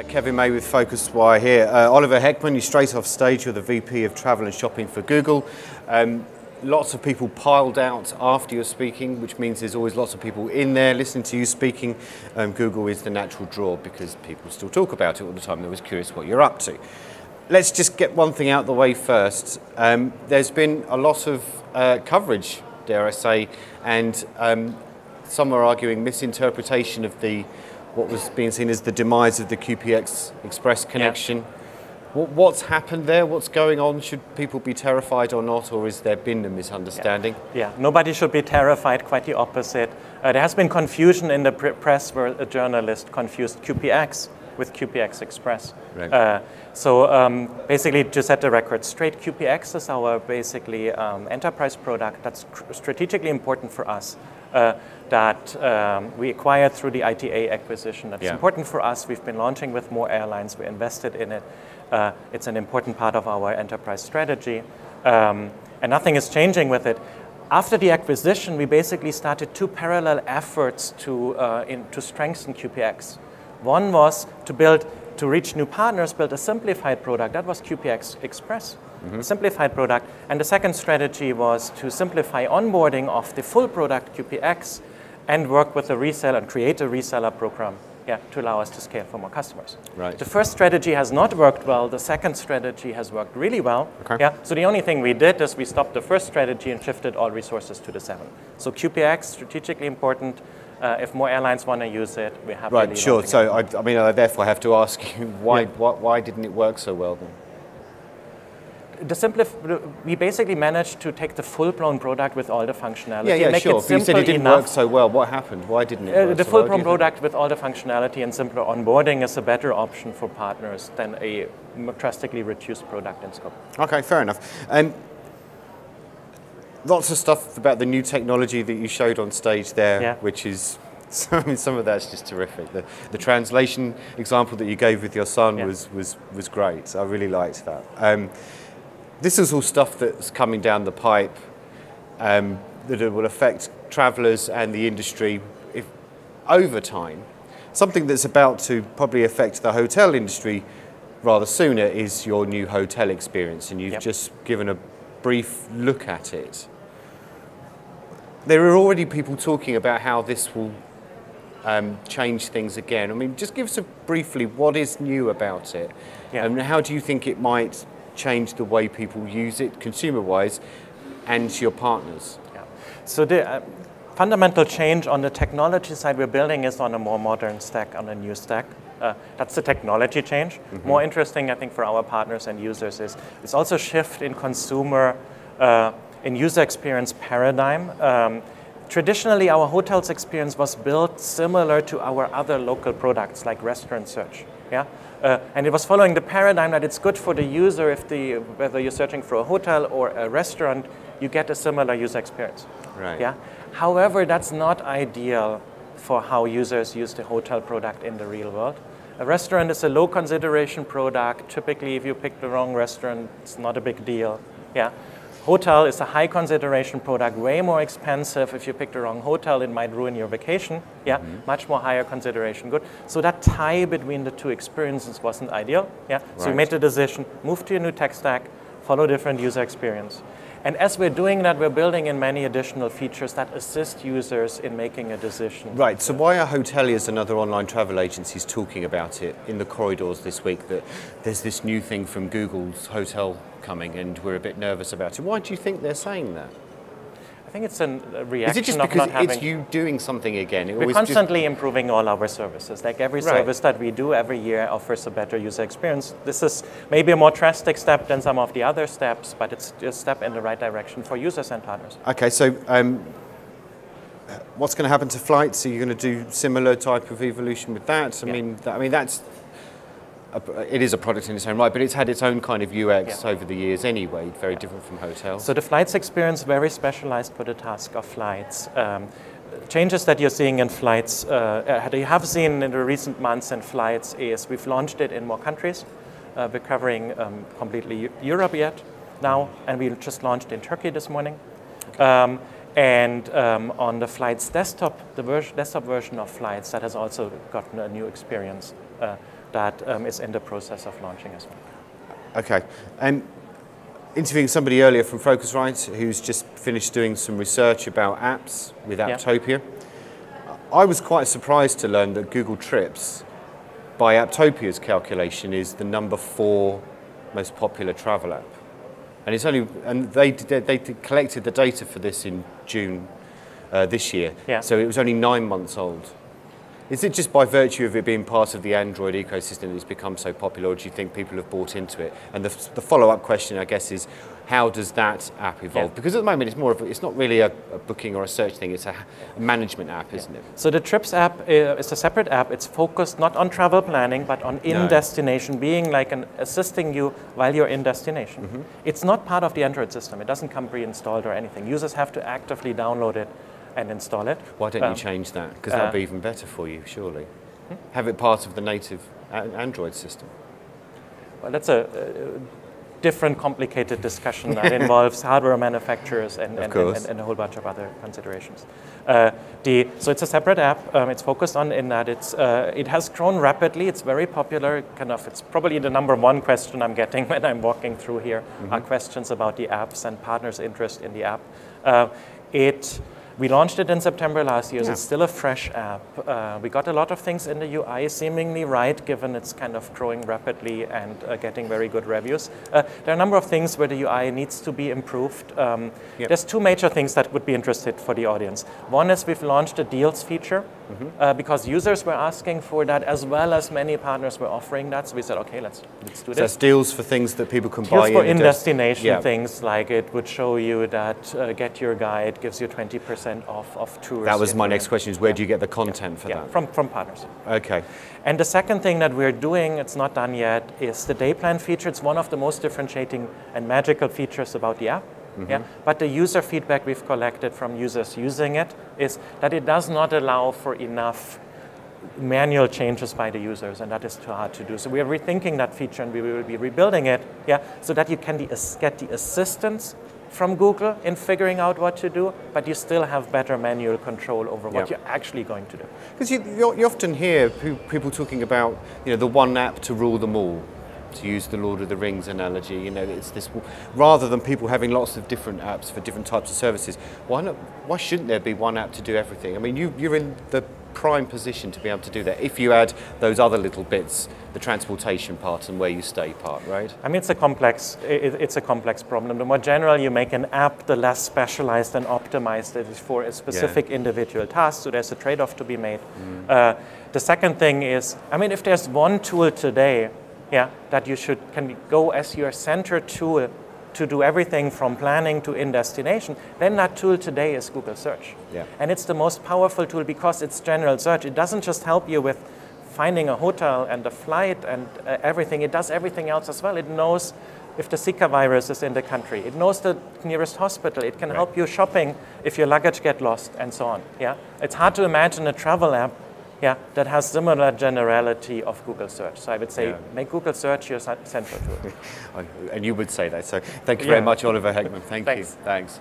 Kevin May with PhocusWire here. Oliver Heckmann, you straight off stage, you're the VP of Travel and Shopping for Google. Lots of people piled out after you're speaking, which means there's always lots of people in there listening to you speaking. Google is the natural draw because people still talk about it all the time. They're always curious what you're up to. Let's just get one thing out the way first. There's been a lot of coverage, dare I say, and some are arguing misinterpretation of what was being seen as the demise of the QPX Express connection. Yeah. What's happened there? What's going on? Should people be terrified or not, or has there been a misunderstanding? Yeah, nobody should be terrified, quite the opposite. There has been confusion in the press where a journalist confused QPX with QPX Express. Right. Basically, to set the record straight, QPX is our basically enterprise product that's strategically important for us. That we acquired through the ITA acquisition. That's important for us. We've been launching with more airlines. We invested in it. It's an important part of our enterprise strategy. And nothing is changing with it. After the acquisition, we basically started two parallel efforts to strengthen QPX. One was to reach new partners, build a simplified product. That was QPX Express. A simplified product. And the second strategy was to simplify onboarding of the full product QPX and work with a reseller and create a reseller program to allow us to scale for more customers. Right. The first strategy has not worked well. The second strategy has worked really well. Okay. So the only thing we did is we stopped the first strategy and shifted all resources to the second. So QPX, strategically important. If more airlines want to use it, we have right. Sure. So I mean, I therefore have to ask you why didn't it work so well then? We basically managed to take the full-blown product with all the functionality. Yeah, make sure. It simple you said it didn't enough. work so well. What happened? Why didn't it work The so well? full-blown product with all the functionality and simpler onboarding is a better option for partners than a drastically reduced product in scope. Okay, fair enough. Lots of stuff about the new technology that you showed on stage there, which is, I mean, some of that's just terrific. The translation example that you gave with your son was great. I really liked that. This is all stuff that's coming down the pipe that it will affect travellers and the industry over time. Something that's about to probably affect the hotel industry rather sooner is your new hotel experience, and you've just given a brief look at it. There are already people talking about how this will change things again. I mean, just give us briefly what is new about it, and how do you think it might change the way people use it, consumer-wise, and your partners? So the fundamental change on the technology side we're building is on a more modern stack, on a new stack. That's the technology change. More interesting, I think, for our partners and users is it's also a shift in consumer, in user experience paradigm. Traditionally, our hotels experience was built similar to our other local products like restaurant search. And it was following the paradigm that it's good for the user whether you're searching for a hotel or a restaurant, you get a similar user experience. Right. However, that's not ideal for how users use the hotel product in the real world. A restaurant is a low consideration product. Typically, if you pick the wrong restaurant, it's not a big deal. Hotel is a high consideration product, way more expensive. If you pick the wrong hotel, it might ruin your vacation. Much more higher consideration good. So that tie between the two experiences wasn't ideal. So we made the decision, move to a new tech stack, follow different user experience. And as we're doing that, we're building in many additional features that assist users in making a decision. Right, so why are hoteliers and other online travel agencies talking about it in the corridors this week, that there's this new thing from Google's hotel coming and we're a bit nervous about it? Why do you think they're saying that? I think it's a reaction Is it just of because not having... it's you doing something again? We're constantly improving all our services. Like every service that we do every year offers a better user experience. This is maybe a more drastic step than some of the other steps, but it's a step in the right direction for users and partners. Okay, so what's going to happen to flights? Are you going to do similar type of evolution with that? I mean, that's... It is a product in its own right, but it's had its own kind of UX over the years anyway, very different from hotels. So the flights experience, very specialized for the task of flights. Changes that you're seeing in flights, you have seen in the recent months in flights is we've launched it in more countries. We're covering completely Europe yet now, and we just launched in Turkey this morning. And on the Flights desktop, the desktop version of Flights, that has also gotten a new experience that is in the process of launching as well. Okay. Interviewing somebody earlier from PhocusWire who's just finished doing some research about apps with Apptopia. I was quite surprised to learn that Google Trips, by Apptopia's calculation, is the number 4 most popular travel app. And it's only, and they collected the data for this in June this year. So it was only 9 months old. Is it just by virtue of it being part of the Android ecosystem that it's become so popular, or do you think people have bought into it? And the follow-up question, I guess, is how does that app evolve? Because at the moment it's more of it's not really a booking or a search thing, it's a management app, isn't it? So the Trips app is a separate app. It's focused not on travel planning, but on in-destination, being like assisting you while you're in destination. It's not part of the Android system. It doesn't come pre-installed or anything. Users have to actively download it and install it. Why don't you change that? Because that'd be even better for you, surely. Have it part of the native Android system. Well, that's a different complicated discussion that involves hardware manufacturers and a whole bunch of other considerations. So it's a separate app. It's focused on in that it has grown rapidly. It's very popular. It's probably the number 1 question I'm getting when I'm walking through here are questions about the apps and partners' interest in the app. We launched it in September last year, so it's still a fresh app. We got a lot of things in the UI seemingly right, given it's kind of growing rapidly and getting very good reviews. There are a number of things where the UI needs to be improved. There's 2 major things that would be interesting for the audience. One is we've launched a deals feature, because users were asking for that, as well as many partners were offering that. So we said, okay, let's do this. So that's deals for things that people can buy. Deals for in-destination things, like it would show you that Get Your Guide gives you 20% off of tours. That was my next question, is where do you get the content for that? From partners. Okay. And the second thing that we're doing, it's not done yet, is the day plan feature. It's one of the most differentiating and magical features about the app. But the user feedback we've collected from users using it is that it does not allow for enough manual changes by the users, and that is too hard to do. So we are rethinking that feature, and we will be rebuilding it, so that you can get the assistance from Google in figuring out what to do, but you still have better manual control over what you're actually going to do. Because you often hear people talking about the one app to rule them all, to use the Lord of the Rings analogy. It's this, rather than people having lots of different apps for different types of services, why shouldn't there be one app to do everything? I mean, you're in the prime position to be able to do that if you add those other little bits, the transportation part and where you stay part, right? I mean, it's a complex problem. The more general you make an app, the less specialized and optimized it is for a specific individual task, so there's a trade-off to be made. The second thing is, I mean, if there's one tool today that you can go as your center tool to do everything from planning to in destination, then that tool today is Google Search. And it's the most powerful tool because it's general search. It doesn't just help you with finding a hotel and a flight and everything. It does everything else as well. It knows if the Zika virus is in the country. It knows the nearest hospital. It can help you shopping if your luggage gets lost and so on. It's hard to imagine a travel app that has similar generality of Google Search. So I would say make Google Search your central tool. And you would say that. So thank you very much, Oliver Heckmann. Thank you. Thanks.